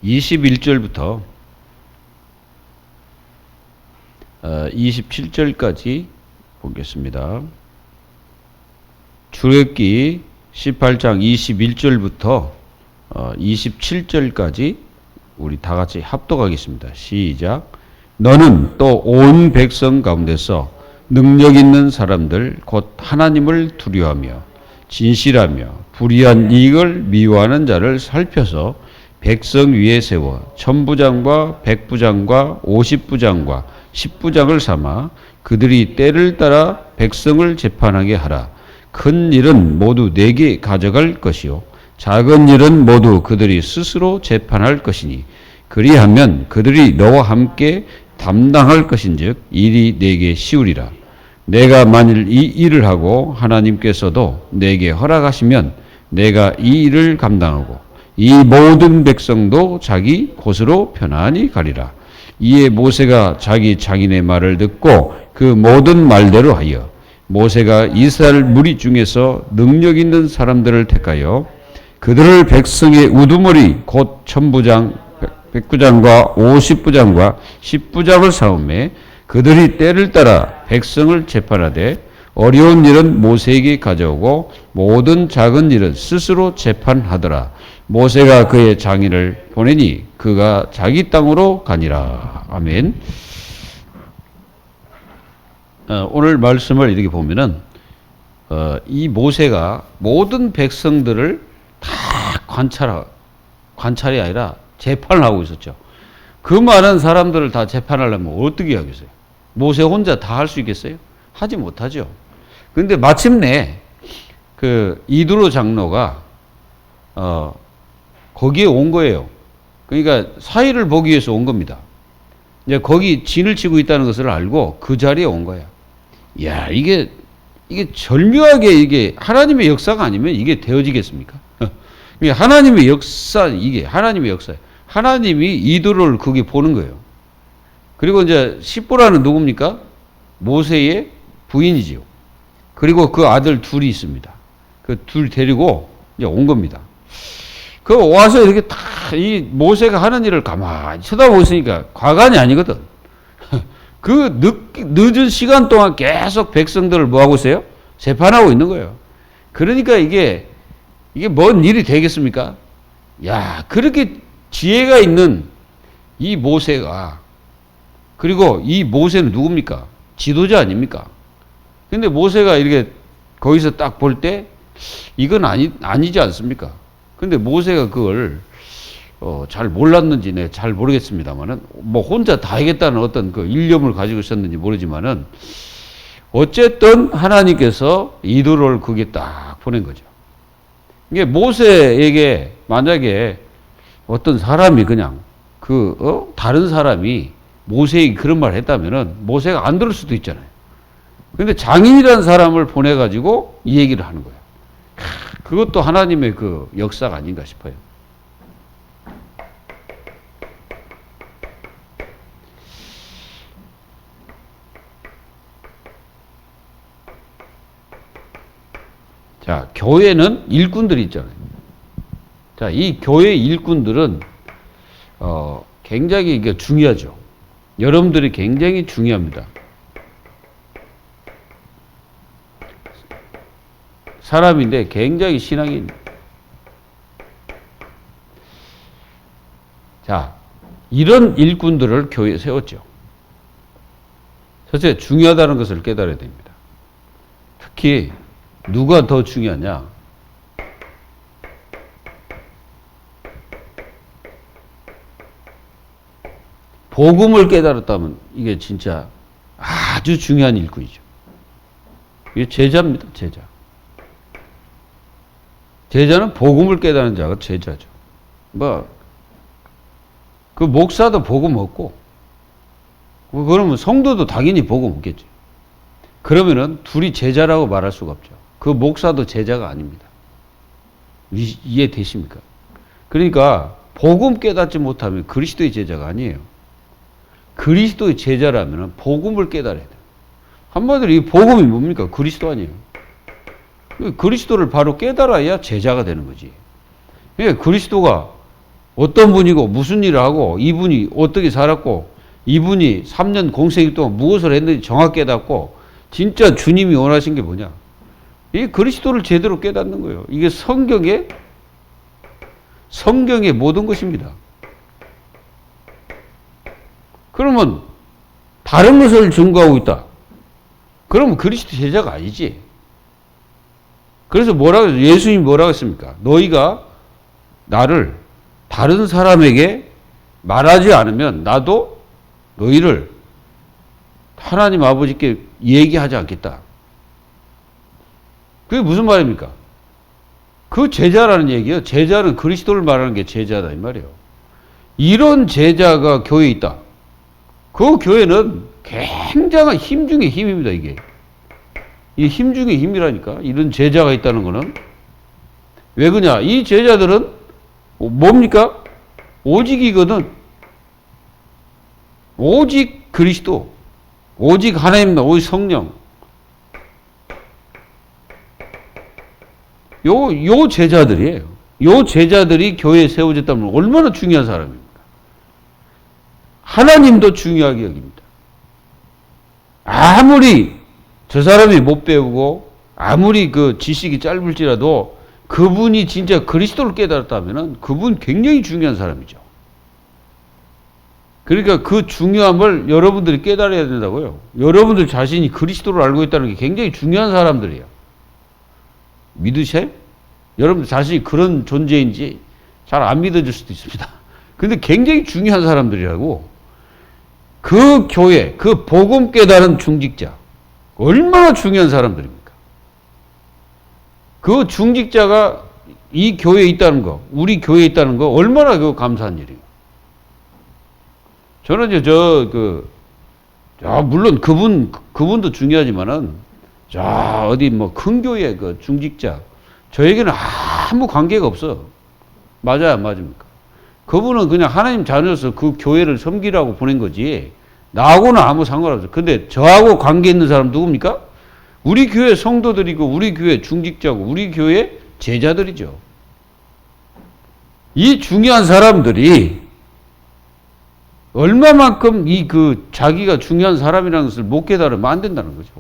21절부터 27절까지 보겠습니다. 출애굽기 18장 21절부터 27절까지 우리 다 같이 합독하겠습니다. 시작. 너는 또 온 백성 가운데서 능력 있는 사람들 곧 하나님을 두려워하며 진실하며 불의한 이익을 미워하는 자를 살펴서 백성 위에 세워 천부장과 백부장과 50부장과 10부장을 삼아 그들이 때를 따라 백성을 재판하게 하라. 큰 일은 모두 내게 가져갈 것이요 작은 일은 모두 그들이 스스로 재판할 것이니 그리하면 그들이 너와 함께 담당할 것인즉 일이 내게 쉬우리라. 내가 만일 이 일을 하고 하나님께서도 내게 허락하시면 내가 이 일을 감당하고 이 모든 백성도 자기 곳으로 편안히 가리라. 이에 모세가 자기 장인의 말을 듣고 그 모든 말대로 하여 모세가 이스라엘 무리 중에서 능력 있는 사람들을 택하여 그들을 백성의 우두머리 곧 천부장, 백부장과 50부장과 10부장을 사오매 그들이 때를 따라 백성을 재판하되 어려운 일은 모세에게 가져오고 모든 작은 일은 스스로 재판하더라. 모세가 그의 장인을 보내니 그가 자기 땅으로 가니라. 아멘. 오늘 말씀을 이렇게 보면은 이 모세가 모든 백성들을 다 관찰이 아니라 재판을 하고 있었죠. 그 많은 사람들을 다 재판하려면 어떻게 하겠어요? 모세 혼자 다 할 수 있겠어요? 하지 못하죠. 그런데 마침내 그 이드로 장로가 거기에 온 거예요. 그러니까 사의를 보기 위해서 온 겁니다. 이제 거기 진을 치고 있다는 것을 알고 그 자리에 온 거야. 야, 이게 절묘하게 이게 하나님의 역사가 아니면 이게 되어지겠습니까? 하나님의 역사, 이게 하나님의 역사예요. 하나님이 이드로를 거기 보는 거예요. 그리고 이제 십보라는 누굽니까? 모세의 부인이지요. 그리고 그 아들 둘이 있습니다. 그 둘 데리고 이제 온 겁니다. 그 와서 이렇게 다 이 모세가 하는 일을 가만히 쳐다보고 있으니까 과간이 아니거든. 그 늦은 시간 동안 계속 백성들을 뭐 하고 있어요? 재판하고 있는 거예요. 그러니까 이게 뭔 일이 되겠습니까? 야, 그렇게 지혜가 있는 이 모세가, 그리고 이 모세는 누굽니까? 지도자 아닙니까? 근데 모세가 이렇게 거기서 딱 볼 때 이건 아니지 않습니까? 근데 모세가 그걸 잘 몰랐는지 잘 모르겠습니다만은 뭐 혼자 다 하겠다는 어떤 그 일념을 가지고 있었는지 모르지만은 어쨌든 하나님께서 이드로를 거기에 딱 보낸 거죠. 이게 모세에게 만약에 어떤 사람이 그냥 다른 사람이 모세에게 그런 말을 했다면은 모세가 안 들을 수도 있잖아요. 근데 장인이라는 사람을 보내가지고 이 얘기를 하는 거예요. 그것도 하나님의 그 역사가 아닌가 싶어요. 자, 교회는 일꾼들이 있잖아요. 자, 이 교회 일꾼들은 굉장히 이게 중요하죠. 여러분들이 굉장히 중요합니다. 사람인데 굉장히 신앙이. 자, 이런 일꾼들을 교회에 세웠죠. 첫째, 중요하다는 것을 깨달아야 됩니다. 특히 누가 더 중요하냐? 복음을 깨달았다면 이게 진짜 아주 중요한 일꾼이죠. 이게 제자입니다, 제자. 제자는 복음을 깨달은 자가 제자죠. 그 목사도 복음 없고, 그러면 성도도 당연히 복음 없겠죠. 그러면은 둘이 제자라고 말할 수가 없죠. 그 목사도 제자가 아닙니다. 이해되십니까? 그러니까 복음 깨닫지 못하면 그리스도의 제자가 아니에요. 그리스도의 제자라면 복음을 깨달아야 돼요. 한마디로 이 복음이 뭡니까? 그리스도 아니에요. 그리스도를 바로 깨달아야 제자가 되는 거지. 그러니까 그리스도가 어떤 분이고 무슨 일을 하고 이분이 어떻게 살았고 이분이 3년 공생일 동안 무엇을 했는지 정확히 깨닫고 진짜 주님이 원하신 게 뭐냐. 이 그리스도를 제대로 깨닫는 거예요. 이게 성경의 모든 것입니다. 그러면 다른 것을 증거하고 있다. 그러면 그리스도 제자가 아니지. 그래서 예수님이 뭐라고 했습니까? 너희가 나를 다른 사람에게 말하지 않으면 나도 너희를 하나님 아버지께 얘기하지 않겠다. 그게 무슨 말입니까? 그 제자라는 얘기예요. 제자는 그리스도를 말하는 게 제자다 이 말이에요. 이런 제자가 교회에 있다. 그 교회는 굉장한 힘 중에 힘입니다. 이게 힘 중에 힘이라니까. 이런 제자가 있다는 거는 왜 그러냐? 이 제자들은 뭡니까? 오직이거든. 오직 그리스도, 오직 하나님, 오직 성령. 요 제자들이에요. 요 제자들이 교회에 세워졌다면 얼마나 중요한 사람입니까? 하나님도 중요하게 여깁니다. 아무리 저 사람이 못 배우고 아무리 그 지식이 짧을지라도 그분이 진짜 그리스도를 깨달았다면 그분 굉장히 중요한 사람이죠. 그러니까 그 중요함을 여러분들이 깨달아야 된다고요. 여러분들 자신이 그리스도를 알고 있다는 게 굉장히 중요한 사람들이에요. 믿으세요? 여러분들 자신이 그런 존재인지 잘 안 믿어질 수도 있습니다. 근데 굉장히 중요한 사람들이라고. 그 교회, 그 복음 깨달은 중직자, 얼마나 중요한 사람들입니까? 그 중직자가 이 교회에 있다는 거, 우리 교회에 있다는 거 얼마나 그 감사한 일이에요. 저는 이제 물론 그분도 중요하지만은, 어디 뭐 큰 교회 그 중직자, 저에게는 아무 관계가 없어. 맞아요, 안 맞습니까? 그분은 그냥 하나님 자녀로서 그 교회를 섬기라고 보낸 거지, 나하고는 아무 상관없어. 근데 저하고 관계 있는 사람 누굽니까? 우리 교회 성도들이고, 우리 교회 중직자고, 우리 교회 제자들이죠. 이 중요한 사람들이 얼마만큼 자기가 중요한 사람이라는 것을 못 깨달으면 안 된다는 거죠.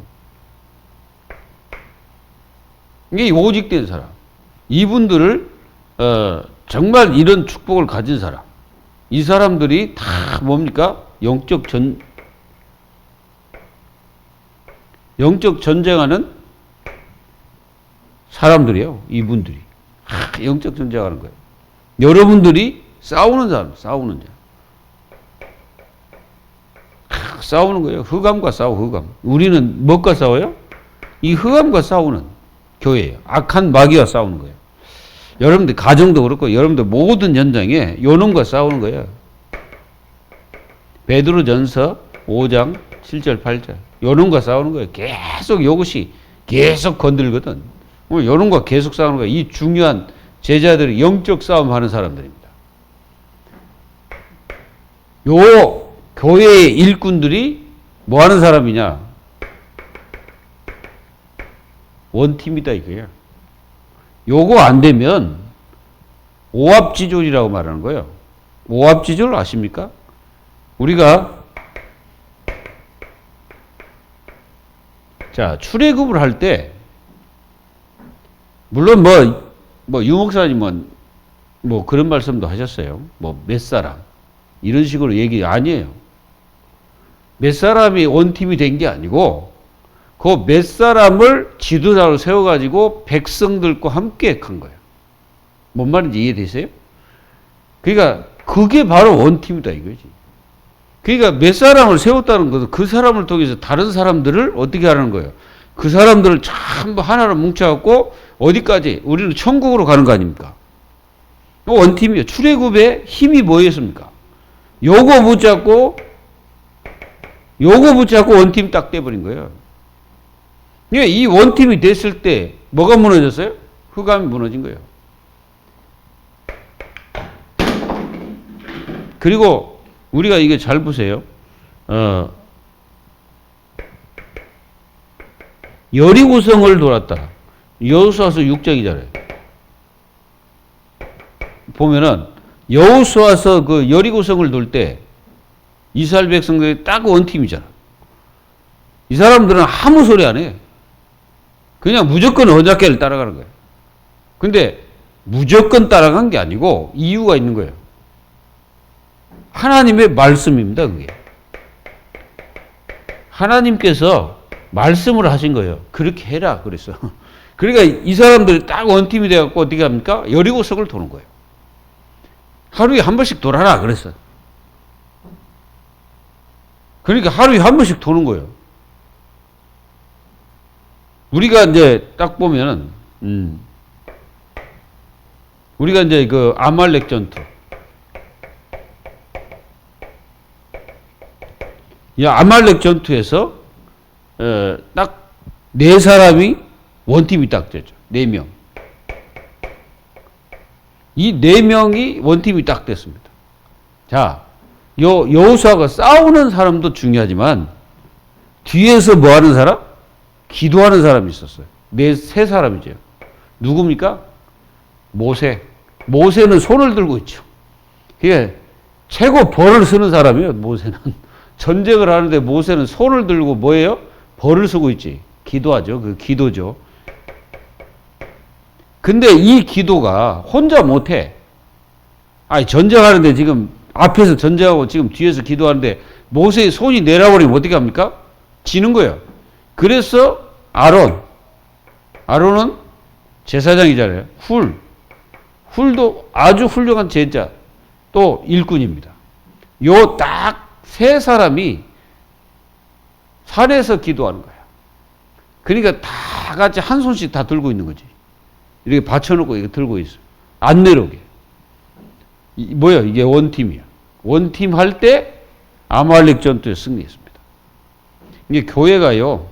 이게 오직된 사람. 이분들을, 정말 이런 축복을 가진 사람. 이 사람들이 다 뭡니까? 영적 전쟁하는 사람들이에요. 이분들이. 영적 전쟁하는 거예요. 여러분들이 싸우는 사람, 싸우는 자. 싸우는 거예요. 흑암과 싸워, 흑암. 우리는 뭐과 싸워요? 이 흑암과 싸우는 교회예요. 악한 마귀와 싸우는 거예요. 여러분들 가정도 그렇고 여러분들 모든 현장에 요놈과 싸우는 거예요. 베드로전서 5장 7절 8절 요놈과 싸우는 거예요. 계속 이것이 계속 건들거든. 요놈과 계속 싸우는 거예요. 이 중요한 제자들이 영적 싸움하는 사람들입니다. 요 교회의 일꾼들이 뭐 하는 사람이냐? 원팀이다 이거야. 요거 안 되면 오합지졸이라고 말하는 거예요. 오합지졸 아십니까? 우리가 출애굽을 할 때 물론 유 목사님은 뭐 그런 말씀도 하셨어요. 몇 사람 이런 식으로 얘기 아니에요. 몇 사람이 원팀이 된 게 아니고 그 몇 사람을 지도자로 세워가지고 백성들과 함께 한 거예요. 뭔 말인지 이해되세요? 그러니까 그게 바로 원팀이다 이거지. 그러니까 몇 사람을 세웠다는 것은 그 사람을 통해서 다른 사람들을 어떻게 하는 거예요? 그 사람들을 전부 하나로 뭉쳐갖고 어디까지? 우리는 천국으로 가는 거 아닙니까? 원팀이에요. 출애굽의 힘이 뭐였습니까? 요거 붙잡고 원팀 딱 돼버린 거예요. 이 원팀이 됐을 때 뭐가 무너졌어요? 흑암이 무너진 거예요. 그리고 우리가 이게 잘 보세요. 여리고성을 돌았다. 여호수아서 6장이잖아요. 보면은 여호수아서 그 여리고성을 돌 때 이스라엘 백성들이 딱 원팀이잖아. 이 사람들은 아무 소리 안 해. 그냥 무조건 언약궤를 따라가는 거예요. 근데 무조건 따라간 게 아니고 이유가 있는 거예요. 하나님의 말씀입니다, 그게. 하나님께서 말씀을 하신 거예요. 그렇게 해라, 그랬어. 그러니까 이 사람들이 딱 원팀이 돼갖고 어떻게 합니까? 여리고성을 도는 거예요. 하루에 한 번씩 돌아라, 그랬어. 그러니까 하루에 한 번씩 도는 거예요. 우리가 이제 딱 보면은, 우리가 이제 그 아말렉 전투. 이 아말렉 전투에서, 딱 네 사람이 원팀이 딱 됐죠. 네 명. 이 네 명이 원팀이 딱 됐습니다. 자, 여호수아가 싸우는 사람도 중요하지만, 뒤에서 뭐 하는 사람? 기도하는 사람이 있었어요. 세 사람이죠. 누굽니까? 모세. 모세는 손을 들고 있죠. 그게 최고 벌을 쓰는 사람이에요, 모세는. 전쟁을 하는데 모세는 손을 들고 뭐예요? 벌을 쓰고 있지. 기도하죠. 그 기도죠. 근데 이 기도가 혼자 못해. 아니, 전쟁하는데 지금 앞에서 전쟁하고 지금 뒤에서 기도하는데 모세의 손이 내려버리면 어떻게 합니까? 지는 거예요. 그래서 아론은 제사장이잖아요. 훌도 아주 훌륭한 제자, 또 일꾼입니다. 요 딱 세 사람이 산에서 기도하는 거야. 그러니까 다 같이 한 손씩 다 들고 있는 거지. 이렇게 받쳐놓고 이렇게 들고 있어. 안 내려오게. 뭐야? 이게 원팀이야. 원팀 할 때 아말렉 전투에 승리했습니다. 이게 교회가요,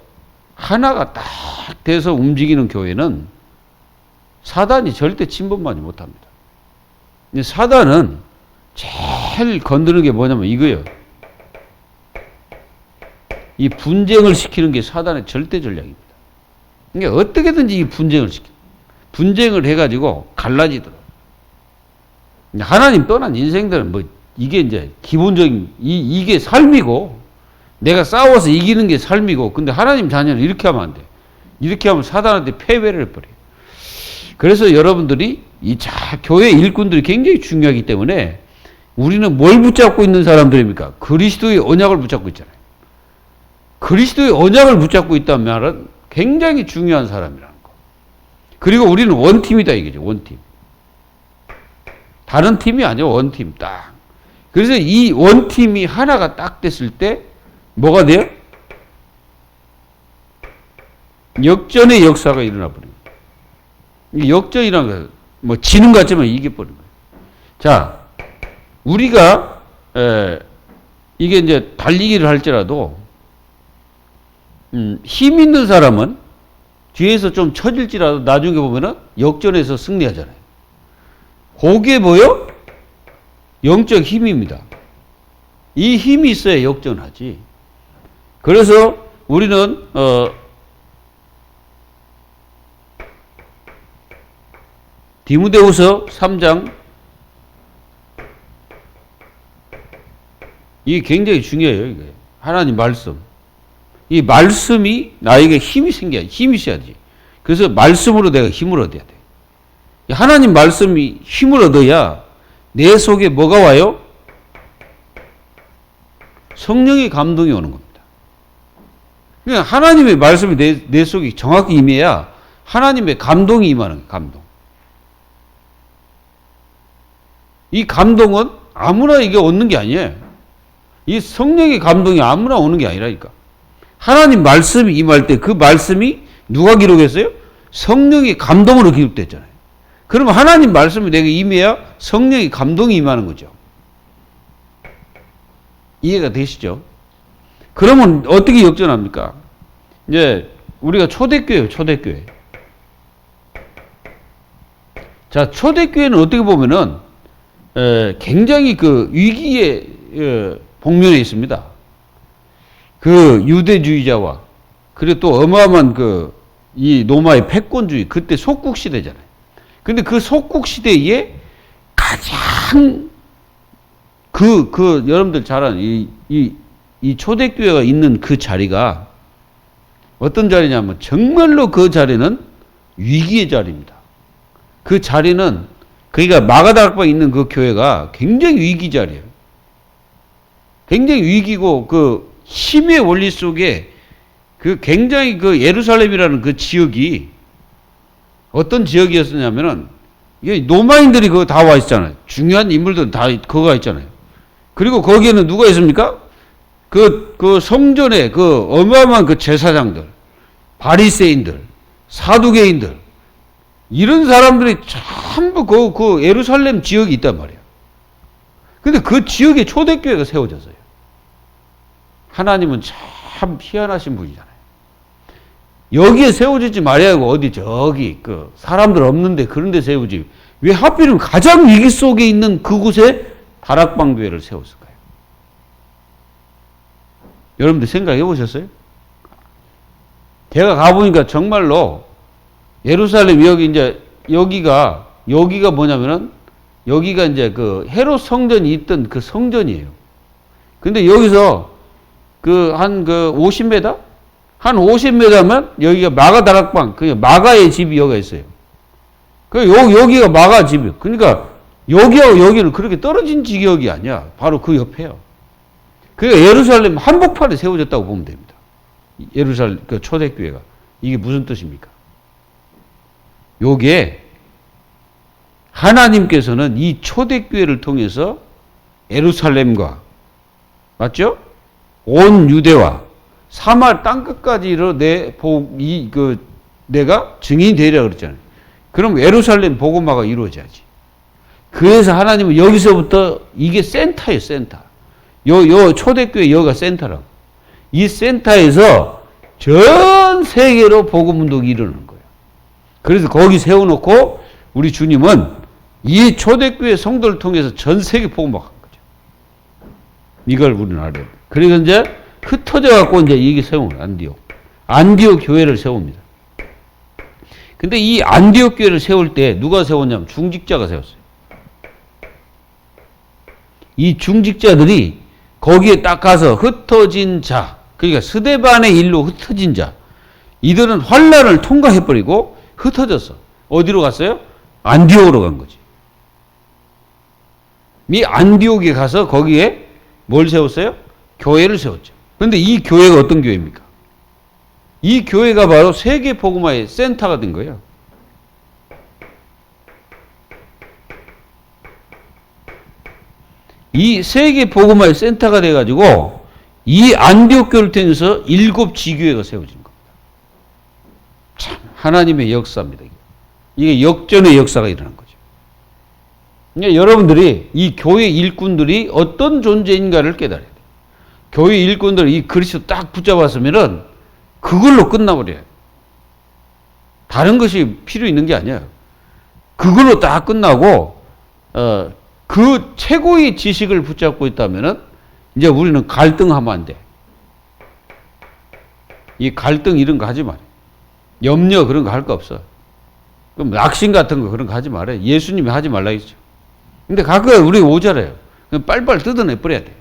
하나가 딱 돼서 움직이는 교회는 사단이 절대 침범하지 못합니다. 근데 사단은 제일 건드는 게 뭐냐면 이거예요. 이 분쟁을 시키는 게 사단의 절대 전략입니다. 그러니까 어떻게든지 이 분쟁을 해가지고 갈라지도록. 하나님 떠난 인생들은 뭐 이게 이제 기본적인 이게 삶이고, 내가 싸워서 이기는 게 삶이고, 근데 하나님 자녀는 이렇게 하면 안 돼. 이렇게 하면 사단한테 패배를 해버려요. 그래서 여러분들이 교회 일꾼들이 굉장히 중요하기 때문에 우리는 뭘 붙잡고 있는 사람들입니까? 그리스도의 언약을 붙잡고 있잖아요. 그리스도의 언약을 붙잡고 있다는 말은 굉장히 중요한 사람이라는 거. 그리고 우리는 원팀이다 이거죠. 원팀. 다른 팀이 아니고 원팀 딱. 그래서 이 원팀이 하나가 딱 됐을 때 뭐가 돼요? 역전의 역사가 일어나 버립니다. 역전이라는 거, 뭐 지는 것 같지만 이겨버린 거예요. 자, 우리가 이게 이제 달리기를 할지라도 힘 있는 사람은 뒤에서 좀 처질지라도 나중에 보면은 역전해서 승리하잖아요. 그게 뭐요? 영적 힘입니다. 이 힘이 있어야 역전하지. 그래서 우리는 디모데후서 3장, 이게 굉장히 중요해요. 이게 하나님 말씀. 이 말씀이 나에게 힘이 있어야지. 그래서 말씀으로 내가 힘을 얻어야 돼. 하나님 말씀이 힘을 얻어야 내 속에 뭐가 와요? 성령의 감동이 오는 겁니다. 그러니까 하나님의 말씀이 내 속에 정확히 임해야 하나님의 감동이 임하는 거예요. 감동. 이 감동은 아무나 이게 얻는 게 아니에요. 이 성령의 감동이 아무나 오는 게 아니라니까. 하나님 말씀이 임할 때 그 말씀이 누가 기록했어요? 성령의 감동으로 기록됐잖아요. 그러면 하나님 말씀이 내게 임해야 성령의 감동이 임하는 거죠. 이해가 되시죠? 그러면 어떻게 역전합니까? 이제 우리가 초대교회예요, 초대교회. 자, 초대교회는 어떻게 보면은 굉장히 그 위기에 복면에 있습니다. 그 유대주의자와 그리고 또 어마어마한 이 로마의 패권주의, 그때 속국 시대잖아요. 근데 그 속국 시대에 가장 여러분들 잘 아는 이 초대교회가 있는 그 자리가 어떤 자리냐면 정말로 그 자리는 위기의 자리입니다. 그 자리는 그러니까 마가다락방에 있는 그 교회가 굉장히 위기 자리예요. 굉장히 위기고 그 힘의 원리 속에 그 굉장히 그 예루살렘이라는 그 지역이 어떤 지역이었냐면은 이게 노마인들이 그거 다 와 있잖아요. 중요한 인물들은 다 그거 가 있잖아요. 그리고 거기에는 누가 있습니까? 그 성전에 그 어마어마한 그 제사장들, 바리새인들, 사두개인들 이런 사람들이 전부 그 예루살렘 지역이 있단 말이에요. 근데 그 지역에 초대교회가 세워졌어요. 하나님은 참 희한하신 분이잖아요. 여기에 세워지지 말아야 하고 어디 저기 그 사람들 없는데 그런 데 세우지. 왜 하필이면 가장 위기 속에 있는 그곳에 다락방 교회를 세웠을까요? 여러분들 생각해 보셨어요? 제가 가보니까 정말로 예루살렘 여기가 뭐냐면은 여기가 이제 그 헤롯 성전이 있던 그 성전이에요. 근데 여기서 한 50m? 한 50m면 여기가 마가 다락방, 그 마가의 집이 여기가 있어요. 여기가 마가 집이에요. 그러니까 여기하고 여기는 그렇게 떨어진 지역이 아니야. 바로 그 옆에요. 그러니까 예루살렘 한복판에 세워졌다고 보면 됩니다. 예루살렘 그 초대교회가. 이게 무슨 뜻입니까? 요게 하나님께서는 이 초대교회를 통해서 예루살렘과 맞죠? 온 유대와 사마리아 땅끝까지로 내가 증인이 되리라 그랬잖아요. 그럼 예루살렘 복음화가 이루어져야지. 그래서 하나님은 여기서부터 이게 센터예요, 센터. 요 초대교회 여기가 센터라고. 이 센터에서 전 세계로 복음 운동이 일어나는 거예요. 그래서 거기 세워놓고 우리 주님은 이 초대교회 성도를 통해서 전 세계 복음화한 거죠. 이걸 우리는 알아야 돼요. 그래서 이제 흩어져 갖고 이제 이게 세운 거예요. 안디옥 교회를 세웁니다. 근데 이 안디옥 교회를 세울 때 누가 세웠냐면 중직자가 세웠어요. 이 중직자들이 거기에 딱 가서 흩어진 자, 그러니까 스데반의 일로 흩어진 자, 이들은 환란을 통과해버리고 흩어졌어. 어디로 갔어요? 안디옥으로 간 거지. 이 안디옥에 가서 거기에 뭘 세웠어요? 교회를 세웠죠. 그런데 이 교회가 어떤 교회입니까? 이 교회가 바로 세계 복음화의 센터가 된 거예요. 이 세계 복음화의 센터가 돼가지고 이 안디옥 교회를 통해서 7 지교회가 세워진 겁니다. 참 하나님의 역사입니다. 이게 역전의 역사가 일어난 거죠. 그러니까 여러분들이 이 교회 일꾼들이 어떤 존재인가를 깨달아야 돼요. 교회 일꾼들이 이 그리스도 딱 붙잡았으면은 그걸로 끝나버려요. 다른 것이 필요 있는 게 아니에요. 그걸로 딱 끝나고 그 최고의 지식을 붙잡고 있다면은 이제 우리는 갈등하면 안 돼. 이 갈등 이런 거 하지 말아요. 염려 그런 거 할 거 없어. 그럼 낙심 같은 거 그런 거 하지 말아요. 예수님이 하지 말라 했죠. 근데 가끔 우리 오잖아요. 그럼 빨빨 뜯어내 버려야 돼.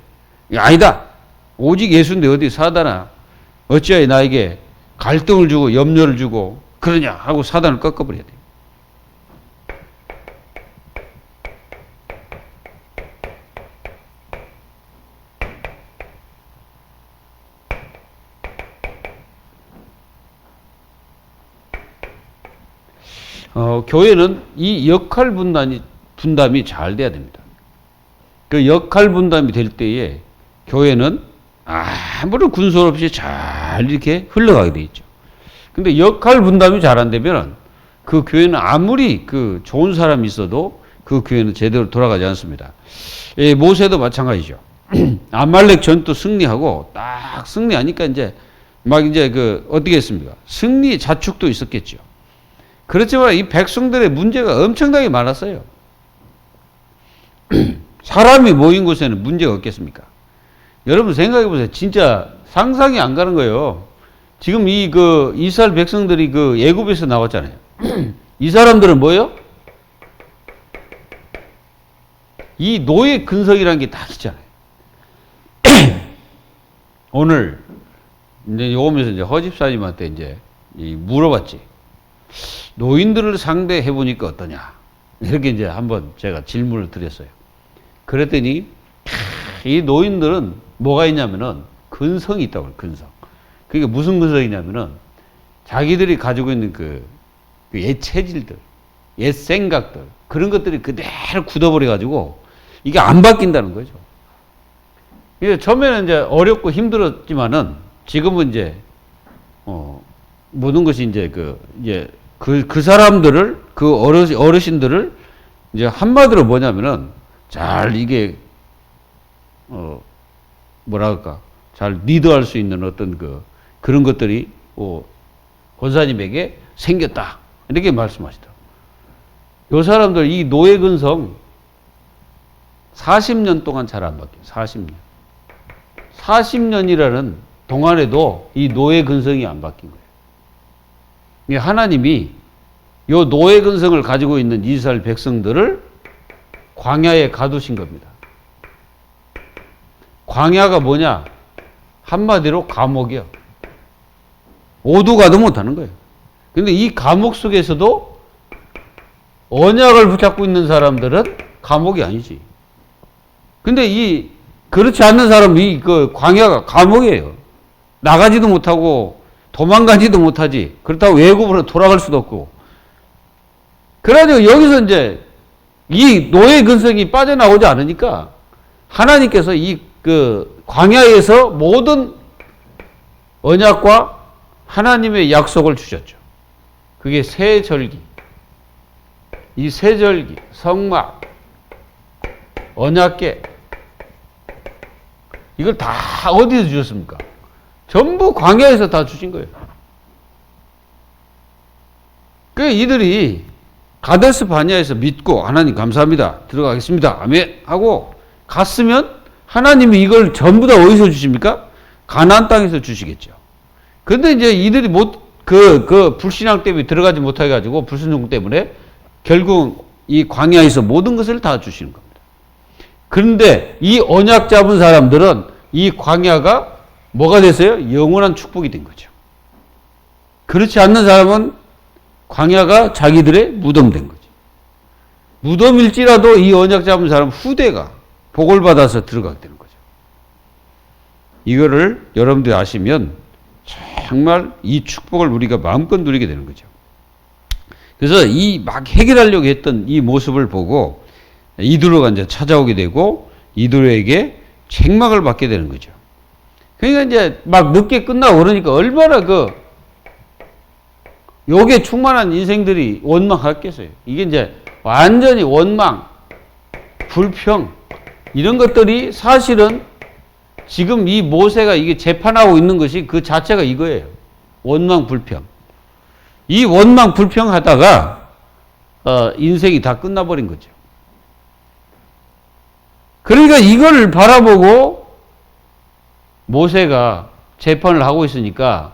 아니다. 오직 예수인데 어디 사단아 어찌하여 나에게 갈등을 주고 염려를 주고 그러냐 하고 사단을 꺾어버려야 돼. 교회는 이 역할 분담이 잘 돼야 됩니다. 그 역할 분담이 될 때에 교회는 아무런 군소 없이 잘 이렇게 흘러가게 돼 있죠. 근데 역할 분담이 잘 안 되면 그 교회는 아무리 그 좋은 사람이 있어도 그 교회는 제대로 돌아가지 않습니다. 모세도 마찬가지죠. 아말렉 전투 승리하고 딱 승리하니까 이제 어떻게 했습니까? 승리 자축도 있었겠죠. 그렇지만 이 백성들의 문제가 엄청나게 많았어요. 사람이 모인 곳에는 문제가 없겠습니까? 여러분 생각해 보세요. 진짜 상상이 안 가는 거예요. 지금 이스라엘 백성들이 애굽에서 나왔잖아요. 이 사람들은 뭐예요? 이 노예 근성이라는 게 딱 있잖아요. 오늘 이제 오면서 이제 허집사님한테 이제 물어봤지. 노인들을 상대해 보니까 어떠냐. 이렇게 이제 한번 제가 질문을 드렸어요. 그랬더니 이 노인들은 뭐가 있냐면은 근성이 있다고 해요. 근성. 그게 무슨 근성이냐면은 자기들이 가지고 있는 옛 체질들, 옛 생각들 그런 것들이 그대로 굳어버려 가지고 이게 안 바뀐다는 거죠. 이게 처음에는 이제 어렵고 힘들었지만은 지금은 이제 모든 것이 이제 그 사람들을 그 어르신들을 이제 한마디로 뭐냐면은 잘 이게 뭐랄까 잘 리드할 수 있는 어떤 그런 것들이 권사님에게 생겼다 이렇게 말씀하시더라고요. 요 사람들 이 노예 근성 40년 동안 잘 안 바뀌어요. 40년. 40년이라는 동안에도 이 노예 근성이 안 바뀐 거예요. 하나님이 요 노예 근성을 가지고 있는 이스라엘 백성들을 광야에 가두신 겁니다. 광야가 뭐냐? 한마디로 감옥이요. 오도 가도 못하는 거예요. 근데 이 감옥 속에서도 언약을 붙잡고 있는 사람들은 감옥이 아니지. 근데 그렇지 않는 사람이 광야가 감옥이에요. 나가지도 못하고 도망가지도 못하지. 그렇다고 외국으로 돌아갈 수도 없고. 그래가지고 여기서 이제 이 노예 근성이 빠져나오지 않으니까 하나님께서 광야에서 모든 언약과 하나님의 약속을 주셨죠. 그게 세절기. 이 세절기, 성막, 언약궤 이걸 다 어디서 주셨습니까? 전부 광야에서 다 주신 거예요. 그 이들이 가데스 바냐에서 믿고 하나님 감사합니다. 들어가겠습니다. 아멘 하고 갔으면 하나님이 이걸 전부 다 어디서 주십니까? 가나안 땅에서 주시겠죠. 근데 이제 이들이 불신앙 때문에 들어가지 못해 가지고 불순종 때문에 결국 이 광야에서 모든 것을 다 주시는 겁니다. 그런데 이 언약 잡은 사람들은 이 광야가 뭐가 됐어요? 영원한 축복이 된 거죠. 그렇지 않는 사람은 광야가 자기들의 무덤 된 거죠. 무덤일지라도 이 언약 잡은 사람 후대가 복을 받아서 들어가게 되는 거죠. 이거를 여러분들이 아시면 정말 이 축복을 우리가 마음껏 누리게 되는 거죠. 그래서 막 해결하려고 했던 이 모습을 보고 이두로가 이제 찾아오게 되고 이두로에게 책망을 받게 되는 거죠. 그러니까 이제 막 늦게 끝나고 그러니까 얼마나 욕에 충만한 인생들이 원망했겠어요. 이게 이제 완전히 원망, 불평 이런 것들이 사실은 지금 이 모세가 이게 재판하고 있는 것이 그 자체가 이거예요. 원망, 불평. 이 원망, 불평 하다가 인생이 다 끝나버린 거죠. 그러니까 이걸 바라보고 모세가 재판을 하고 있으니까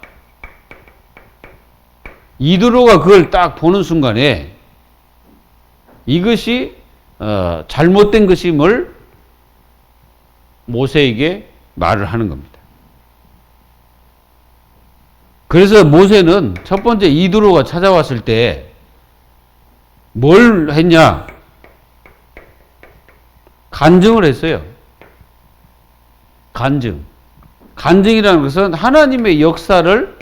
이드로가 그걸 딱 보는 순간에 이것이 잘못된 것임을 모세에게 말을 하는 겁니다. 그래서 모세는 첫 번째 이드로가 찾아왔을 때 뭘 했냐? 간증을 했어요. 간증. 간증이라는 것은 하나님의 역사를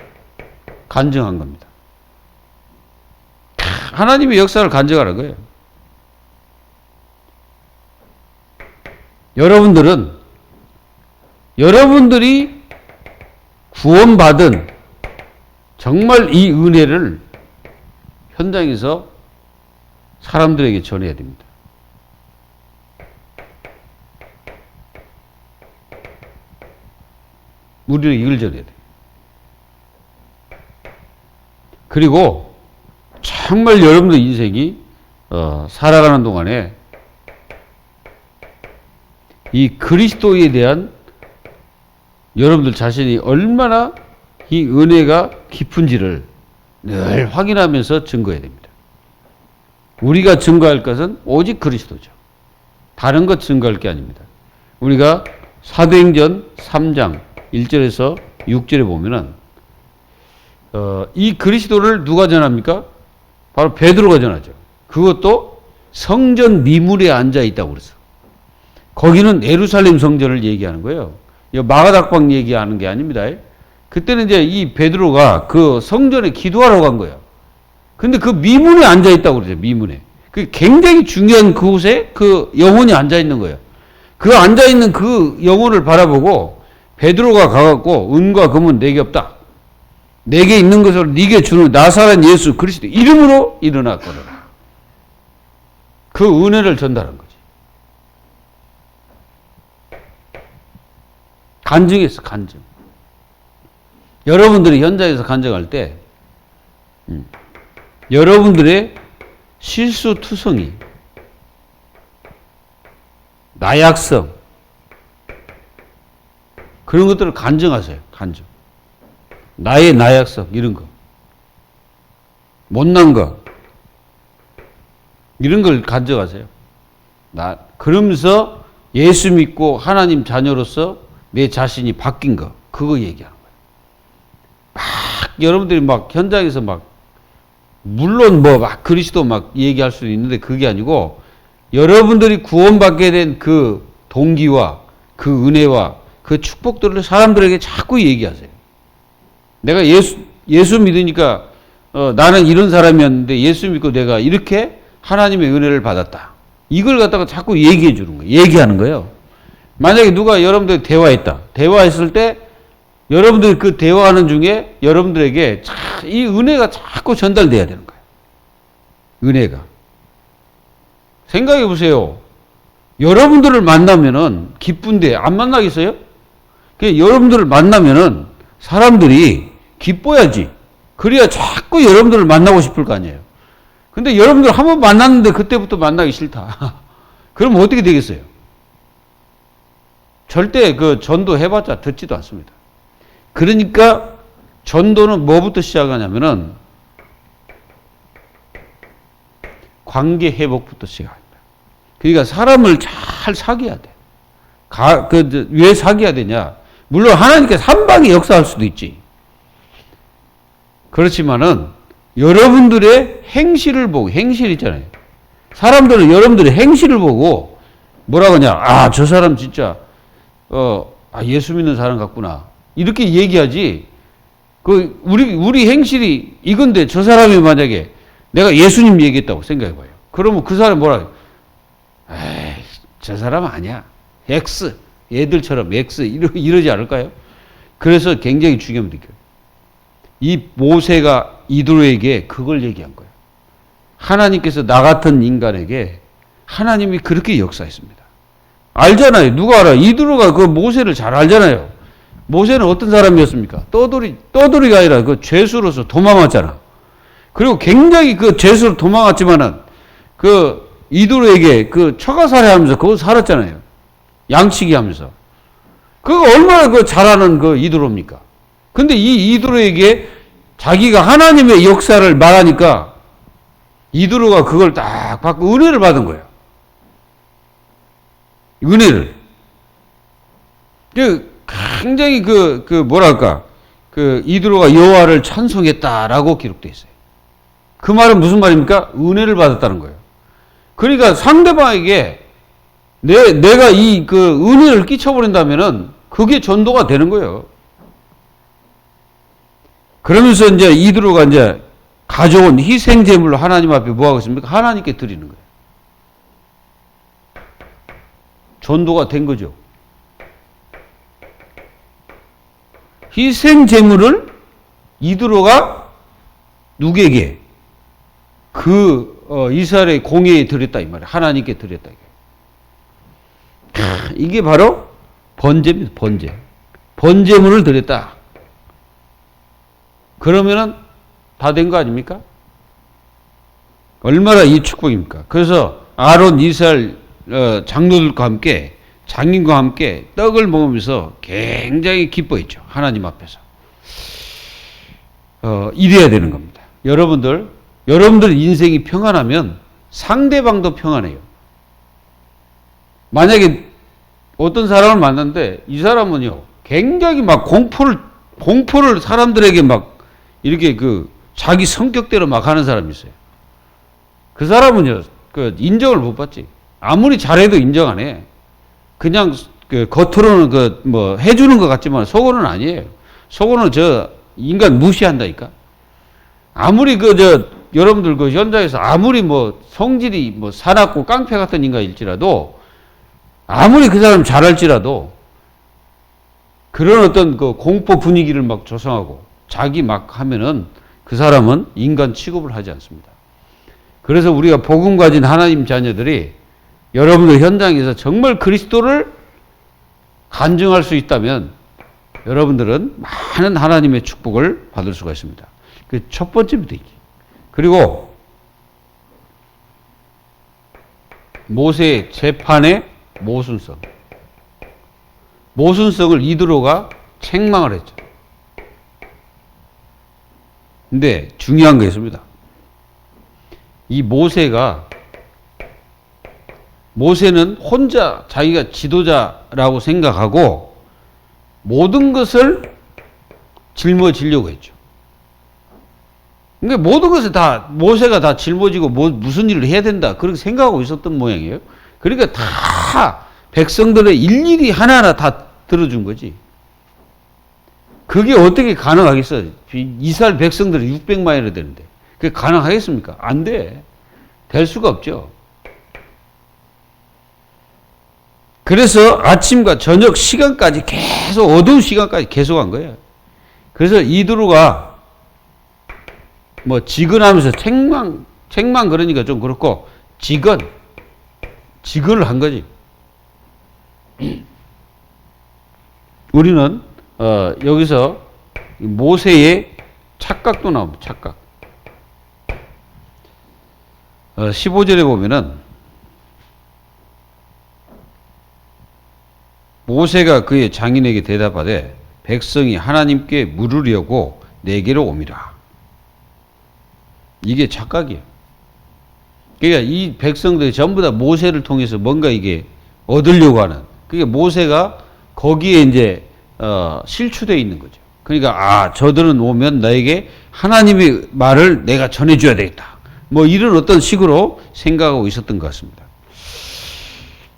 간증한 겁니다. 하나님의 역사를 간증하는 거예요. 여러분들이 구원받은 정말 이 은혜를 현장에서 사람들에게 전해야 됩니다. 우리는 이걸 전해야 돼요. 그리고 정말 여러분들 인생이 살아가는 동안에 이 그리스도에 대한 여러분들 자신이 얼마나 이 은혜가 깊은지를 늘 확인하면서 증거해야 됩니다. 우리가 증거할 것은 오직 그리스도죠. 다른 것 증거할 게 아닙니다. 우리가 사도행전 3장 1절에서 6절에 보면은 이 그리스도를 누가 전합니까? 바로 베드로가 전하죠. 그것도 성전 미문에 앉아 있다고 그랬어. 거기는 예루살렘 성전을 얘기하는 거예요. 마가닥방 얘기하는 게 아닙니다. 그때는 이제 이 베드로가 그 성전에 기도하러 간 거예요. 근데 그 미문에 앉아 있다고 그러죠. 미문에. 그 굉장히 중요한 그곳에 그 영혼이 앉아 있는 거예요. 그 앉아 있는 그 영혼을 바라보고 베드로가 가갖고 은과 금은 내게 없다. 내게 있는 것을 네게 주는 나사렛 예수 그리스도 이름으로 일어났거든. 그 은혜를 전달한 거지. 간증했어, 간증. 여러분들이 현장에서 간증할 때 여러분들의 실수투성이, 나약성, 그런 것들을 간증하세요. 간증. 나의 나약성, 이런 거. 못난 거. 이런 걸 간증하세요. 그러면서 예수 믿고 하나님 자녀로서 내 자신이 바뀐 거. 그거 얘기하는 거예요. 막, 여러분들이 막 현장에서 막, 물론 뭐 막 그리스도 막 얘기할 수도 있는데 그게 아니고 여러분들이 구원받게 된 그 동기와 그 은혜와 그 축복들을 사람들에게 자꾸 얘기하세요. 내가 예수 믿으니까 나는 이런 사람이었는데 예수 믿고 내가 이렇게 하나님의 은혜를 받았다. 이걸 갖다가 자꾸 얘기해 주는 거예요. 얘기하는 거예요. 만약에 누가 여러분들 대화했다. 대화했을 때 여러분들 그 대화하는 중에 여러분들에게 이 은혜가 자꾸 전달돼야 되는 거예요. 은혜가. 생각해 보세요. 여러분들을 만나면은 기쁜데 안 만나겠어요? 여러분들을 만나면은 사람들이 기뻐야지. 그래야 자꾸 여러분들을 만나고 싶을 거 아니에요. 근데 여러분들 한 번 만났는데 그때부터 만나기 싫다. 그러면 어떻게 되겠어요? 절대 그 전도 해봤자 듣지도 않습니다. 그러니까 전도는 뭐부터 시작하냐면은 관계 회복부터 시작합니다. 그러니까 사람을 잘 사귀어야 돼. 왜 사귀어야 되냐? 물론 하나님께서 한 방에 역사할 수도 있지. 그렇지만은 여러분들의 행실을 보고, 행실 있잖아요. 사람들은 여러분들의 행실을 보고 뭐라고 하냐? 저 사람 진짜 예수 믿는 사람 같구나. 이렇게 얘기하지. 우리 행실이 이건데 저 사람이 만약에 내가 예수님 얘기했다고 생각해봐요. 그러면 그 사람이 뭐라 해요? 저 사람 아니야. X. 얘들처럼 X. 이러지 않을까요? 그래서 굉장히 중요한 느껴요. 이 모세가 이드로에게 그걸 얘기한 거예요. 하나님께서 나 같은 인간에게 하나님이 그렇게 역사했습니다. 알잖아요. 누가 알아? 이드로가 그 모세를 잘 알잖아요. 모세는 어떤 사람이었습니까? 떠돌이가 아니라 그 죄수로서 도망왔잖아. 그리고 굉장히 그 죄수로 도망왔지만은 그 이드로에게 그 처가살이하면서 그거 살았잖아요. 양치기 하면서. 그거 얼마나 그 잘하는 그 이드로입니까? 근데 이 이드로에게 자기가 하나님의 역사를 말하니까 이드로가 그걸 딱 받고 은혜를 받은 거예요. 은혜를. 굉장히 뭐랄까, 이드로가 여호와를 찬송했다라고 기록되어 있어요. 그 말은 무슨 말입니까? 은혜를 받았다는 거예요. 그러니까 상대방에게 내가 은혜를 끼쳐버린다면은 그게 전도가 되는 거예요. 그러면서 이제 이드로가 이제 가져온 희생제물로 하나님 앞에 뭐 하고 있습니까? 하나님께 드리는 거예요. 전도가 된 거죠. 희생제물을 이드로가 누구에게? 이스라엘의 공회에 드렸다 이 말이에요. 하나님께 드렸다. 이게 바로 번제입니다. 번제. 번제물을 드렸다. 그러면은 다 된 거 아닙니까? 얼마나 이 축복입니까? 그래서 아론 이스라엘 장로들과 함께 장인과 함께 떡을 먹으면서 굉장히 기뻐했죠. 하나님 앞에서. 이래야 되는 겁니다. 여러분들 인생이 평안하면 상대방도 평안해요. 만약에 어떤 사람을 만났는데 이 사람은요, 굉장히 막 공포를 사람들에게 막 이렇게 그 자기 성격대로 막 하는 사람이 있어요. 그 사람은요, 그 인정을 못 받지. 아무리 잘해도 인정 안 해. 그냥 그 겉으로는 그 뭐 해주는 것 같지만 속으로는 아니에요. 속으로는 저 인간 무시한다니까. 아무리 여러분들 그 현장에서 아무리 뭐 성질이 뭐 사납고 깡패 같은 인간일지라도 아무리 그 사람 잘할지라도 그런 어떤 그 공포 분위기를 막 조성하고 자기 막 하면은 그 사람은 인간 취급을 하지 않습니다. 그래서 우리가 복음 가진 하나님 자녀들이 여러분들 현장에서 정말 그리스도를 간증할 수 있다면 여러분들은 많은 하나님의 축복을 받을 수가 있습니다. 그 첫 번째부터 있지. 그리고 모세의 재판의 모순성. 모순성을 이드로가 책망을 했죠. 근데 중요한 게 있습니다. 이 모세는 혼자 자기가 지도자라고 생각하고 모든 것을 짊어지려고 했죠. 그러니까 모든 것을 다 모세가 다 짊어지고 무슨 일을 해야 된다 그렇게 생각하고 있었던 모양이에요. 그러니까 다 백성들의 일일이 하나하나 다 들어준 거지. 그게 어떻게 가능하겠어? 이스라엘 백성들이 600만이나 되는데 그게 가능하겠습니까? 안 돼. 될 수가 없죠. 그래서 아침과 저녁 시간까지 계속 어두운 시간까지 계속 한 거예요. 그래서 이드로가 뭐 지근하면서 책망 그러니까 좀 그렇고 지근을 한 거지. 우리는 여기서 모세의 착각도 나옵니다. 착각. 15절에 보면은 모세가 그의 장인에게 대답하되 백성이 하나님께 물으려고 내게로 옴이라. 이게 착각이에요. 그러니까 이 백성들이 전부 다 모세를 통해서 뭔가 이게 얻으려고 하는. 그게 모세가 거기에 이제 실추되어 있는 거죠. 그러니까 저들은 오면 나에게 하나님의 말을 내가 전해줘야 되겠다. 뭐 이런 어떤 식으로 생각하고 있었던 것 같습니다.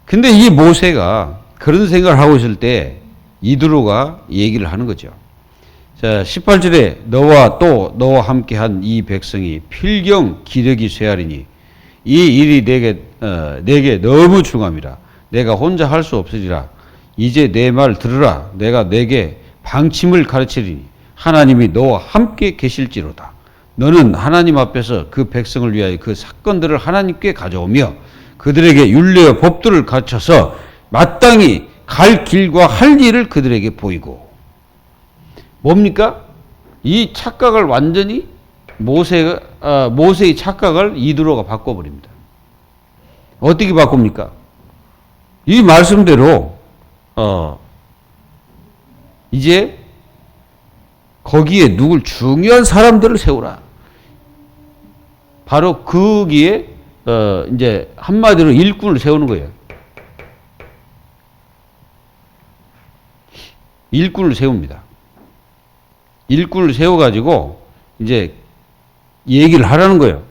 근데 이 모세가 그런 생각을 하고 있을 때 이드로가 얘기를 하는 거죠. 자, 18절에 너와 함께한 이 백성이 필경 기력이 쇠하리니 이 일이 내게 너무 중함이라. 내가 혼자 할 수 없으리라. 이제 내 말 들으라. 내가 내게 방침을 가르치리니 하나님이 너와 함께 계실지로다. 너는 하나님 앞에서 그 백성을 위하여 그 사건들을 하나님께 가져오며 그들에게 율례와 법도를 가르쳐서 마땅히 갈 길과 할 일을 그들에게 보이고. 뭡니까? 이 착각을 완전히 모세의 착각을 이드로가 바꿔버립니다. 어떻게 바꿉니까? 이 말씀대로 이제 거기에 누굴 중요한 사람들을 세우라. 바로 거기에 이제 한마디로 일꾼을 세우는 거예요. 일꾼을 세웁니다. 일꾼을 세워가지고 이제 얘기를 하라는 거예요.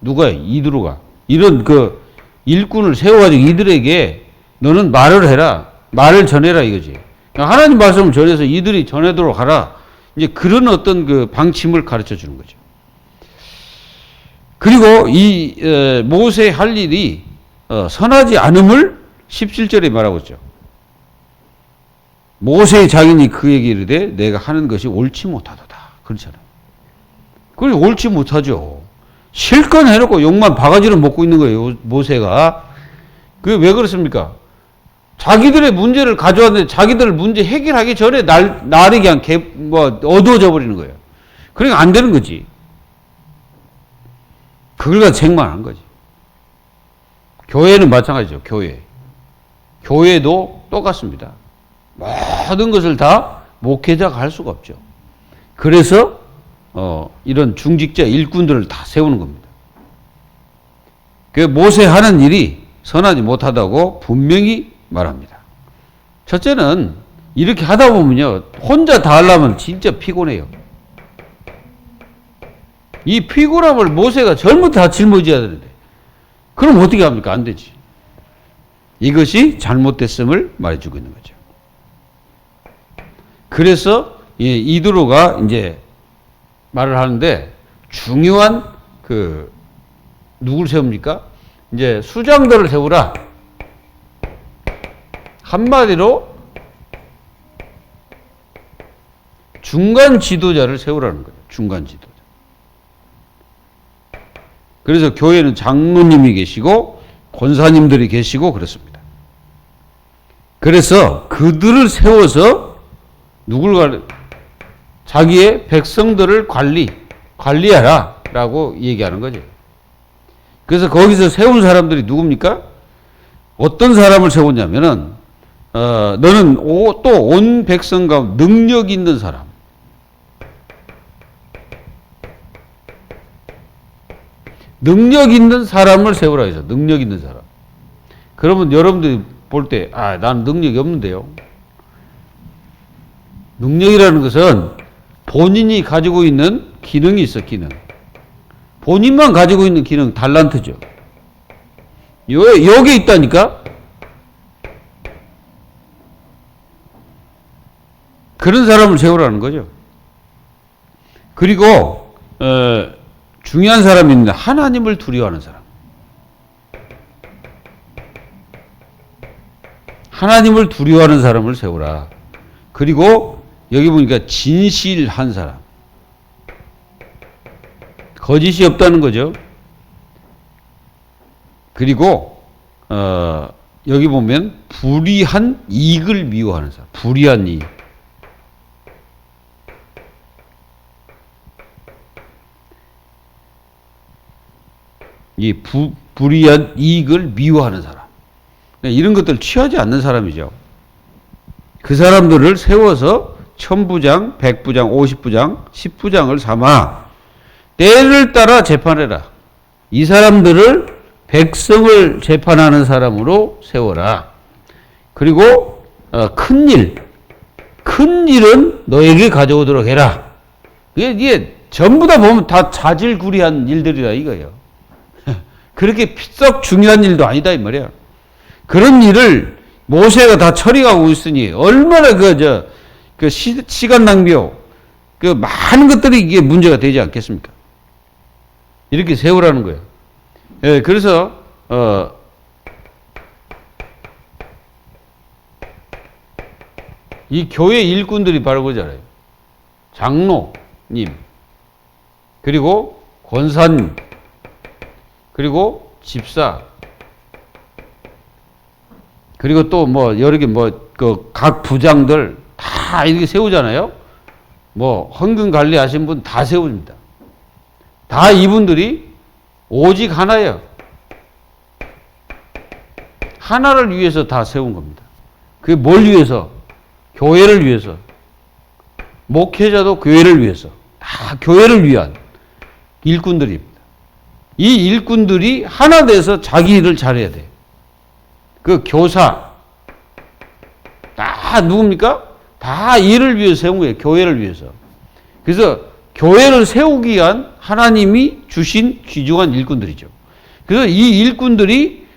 누가요? 이드로가. 이런 그 일꾼을 세워가지고 이들에게 너는 말을 해라. 말을 전해라 이거지. 하나님 말씀을 전해서 이들이 전하도록 하라. 이제 그런 어떤 그 방침을 가르쳐 주는 거죠. 그리고 이 모세의 할 일이 선하지 않음을 17절에 말하고 있죠. 모세의 장인이 그에게 이르되 내가 하는 것이 옳지 못하도다. 그렇잖아요. 그래 옳지 못하죠. 실컷 해놓고 욕만 바가지로 먹고 있는 거예요. 모세가. 그게 왜 그렇습니까? 자기들의 문제를 가져왔는데 자기들 문제 해결하기 전에 날이 그냥 어두워져 버리는 거예요. 그러니까 안 되는 거지. 그걸 가지고 책망한 거지. 교회는 마찬가지죠. 교회도 똑같습니다. 모든 것을 다 목회자가 할 수가 없죠. 그래서 이런 중직자 일꾼들을 다 세우는 겁니다. 그 모세 하는 일이 선하지 못하다고 분명히 말합니다. 첫째는 이렇게 하다 보면요, 혼자 다 하려면 진짜 피곤해요. 이 피곤함을 모세가 전부터 다 짊어져야 되는데, 그럼 어떻게 합니까? 안 되지. 이것이 잘못됐음을 말해주고 있는 거죠. 그래서 이드로가 이제 말을 하는데, 중요한 누굴 세웁니까? 이제 수장들을 세우라. 한마디로 중간 지도자를 세우라는 거예요. 중간 지도자. 그래서 교회는 장로님이 계시고 권사님들이 계시고 그렇습니다. 그래서 그들을 세워서 자기의 백성들을 관리하라 라고 얘기하는 거죠. 그래서 거기서 세운 사람들이 누굽니까? 어떤 사람을 세웠냐면은 너는 또 온 백성 가운데 능력 있는 사람, 능력 있는 사람을 세우라 해서 능력 있는 사람. 그러면 여러분들이 볼 때 나는 능력이 없는데요. 능력이라는 것은 본인이 가지고 있는 기능이 있어. 기능. 본인만 가지고 있는 기능, 달란트죠. 여기 있다니까? 그런 사람을 세우라는 거죠. 그리고 중요한 사람이 있는데, 하나님을 두려워하는 사람. 하나님을 두려워하는 사람을 세우라. 그리고 여기 보니까 진실한 사람. 거짓이 없다는 거죠. 그리고 여기 보면 불의한 이익을 미워하는 사람. 불의한 이익. 이 불의한 이익을 미워하는 사람. 이런 것들 취하지 않는 사람이죠. 그 사람들을 세워서 1000부장, 100부장, 50부장, 10부장을 삼아 때를 따라 재판해라. 이 사람들을 백성을 재판하는 사람으로 세워라. 그리고 큰 일은 너에게 가져오도록 해라. 이게 전부 다 보면 다 자질구리한 일들이라 이거예요. 그렇게 썩 중요한 일도 아니다 이 말이야. 그런 일을 모세가 다 처리하고 있으니 얼마나 시간 낭비요. 많은 것들이 이게 문제가 되지 않겠습니까? 이렇게 세우라는 거예요. 예, 그래서 이 교회 일꾼들이 바로 그잖아요. 장로님, 그리고 권사님, 그리고 집사, 그리고 또 여러 개 각 부장들 다 이렇게 세우잖아요. 헌금 관리하신 분 다 세웁니다. 다 이분들이 오직 하나예요. 하나를 위해서 다 세운 겁니다. 그게 뭘 위해서? 교회를 위해서. 목회자도 교회를 위해서. 다 교회를 위한 일꾼들입니다. 이 일꾼들이 하나 돼서 자기 일을 잘해야 돼요. 그 교사 다 누굽니까? 다 일을 위해서 세운 거예요. 교회를 위해서. 그래서 교회를 세우기 위한 하나님이 주신 귀중한 일꾼들이죠. 그래서 이 일꾼들이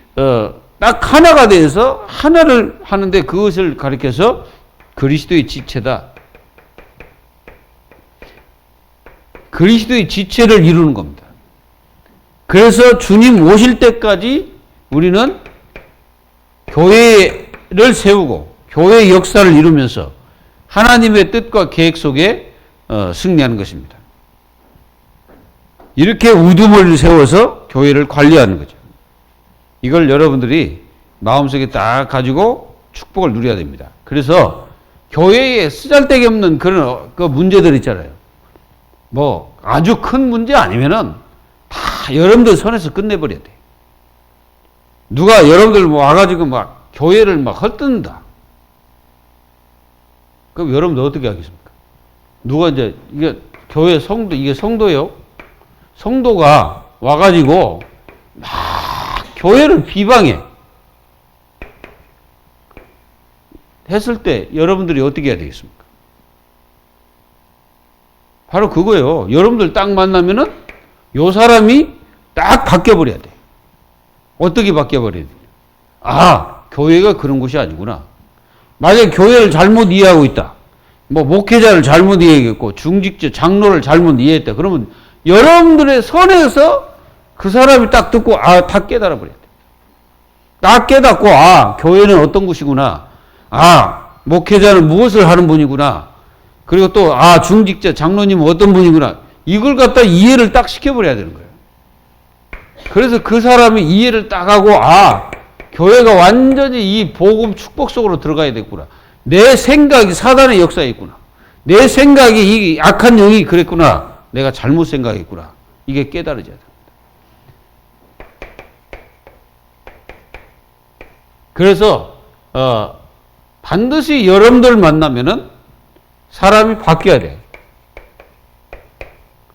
딱 하나가 돼서 하나를 하는데 그것을 가리켜서 그리스도의 지체다. 그리스도의 지체를 이루는 겁니다. 그래서 주님 오실 때까지 우리는 교회를 세우고 교회의 역사를 이루면서 하나님의 뜻과 계획 속에 승리하는 것입니다. 이렇게 우두머리를 세워서 교회를 관리하는 거죠. 이걸 여러분들이 마음속에 딱 가지고 축복을 누려야 됩니다. 그래서 교회에 쓰잘데기 없는 그런 문제들 있잖아요. 아주 큰 문제 아니면은 다 여러분들 손에서 끝내버려야 돼. 누가 여러분들 와가지고 교회를 헐뜯는다. 그럼 여러분들 어떻게 하겠습니까? 누가 이게 교회 이게 성도요? 성도가 와가지고 교회를 비방해. 했을 때 여러분들이 어떻게 해야 되겠습니까? 바로 그거예요. 여러분들 딱 만나면은 요 사람이 딱 바뀌어버려야 돼. 어떻게 바뀌어버려야 돼? 아, 교회가 그런 곳이 아니구나. 만약에 교회를 잘못 이해하고 있다. 뭐 목회자를 잘못 이해했고 중직자 장로를 잘못 이해했다. 그러면 여러분들의 선에서 그 사람이 딱 듣고 아, 다 깨달아 버려야 돼. 딱 깨닫고 아, 교회는 어떤 곳이구나. 아, 목회자는 무엇을 하는 분이구나. 그리고 또 아, 중직자 장로님은 어떤 분이구나. 이걸 갖다 이해를 딱 시켜버려야 되는 거예요. 그래서 그 사람이 이해를 딱 하고 아, 교회가 완전히 이 복음 축복 속으로 들어가야 되겠구나. 내 생각이 사단의 역사에 있구나. 내 생각이 이 악한 영이 그랬구나. 내가 잘못 생각했구나. 이게 깨달아져야 됩니다. 그래서 반드시 여러분들 만나면은 사람이 바뀌어야 돼.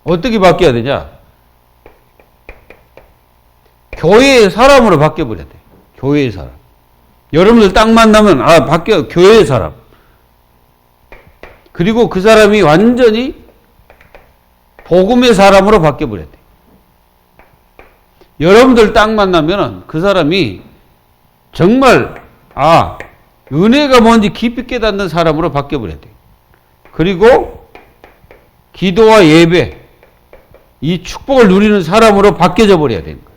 어떻게 바뀌어야 되냐? 교회의 사람으로 바뀌어버려야 돼. 교회의 사람. 여러분들 딱 만나면 아, 바뀌어. 교회의 사람. 그리고 그 사람이 완전히 복음의 사람으로 바뀌어버려야 돼. 여러분들 딱 만나면 그 사람이 정말 아, 은혜가 뭔지 깊이 깨닫는 사람으로 바뀌어버려야 돼. 그리고 기도와 예배, 이 축복을 누리는 사람으로 바뀌어져 버려야 되는 거예요.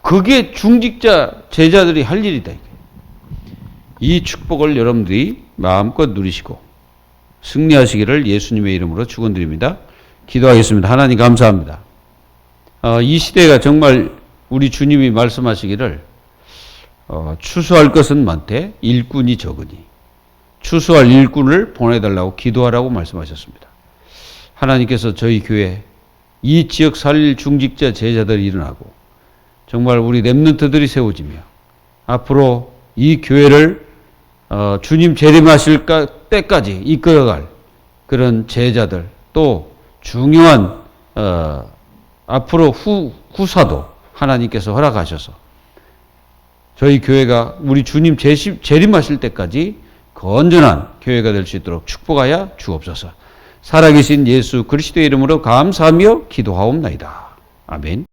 그게 중직자 제자들이 할 일이다. 이게. 이 축복을 여러분들이 마음껏 누리시고 승리하시기를 예수님의 이름으로 축원드립니다. 기도하겠습니다. 하나님 감사합니다. 이 시대가 정말 우리 주님이 말씀하시기를 추수할 것은 많되 일꾼이 적으니 추수할 일꾼을 보내달라고 기도하라고 말씀하셨습니다. 하나님께서 저희 교회 이 지역 살릴 중직자 제자들이 일어나고 정말 우리 렘넌트들이 세워지며 앞으로 이 교회를 주님 재림하실 때까지 이끌어갈 그런 제자들 또 중요한 앞으로 후사도 하나님께서 허락하셔서 저희 교회가 우리 주님 재림하실 때까지 건전한 교회가 될 수 있도록 축복하여 주옵소서. 살아계신 예수 그리스도의 이름으로 감사하며 기도하옵나이다. 아멘.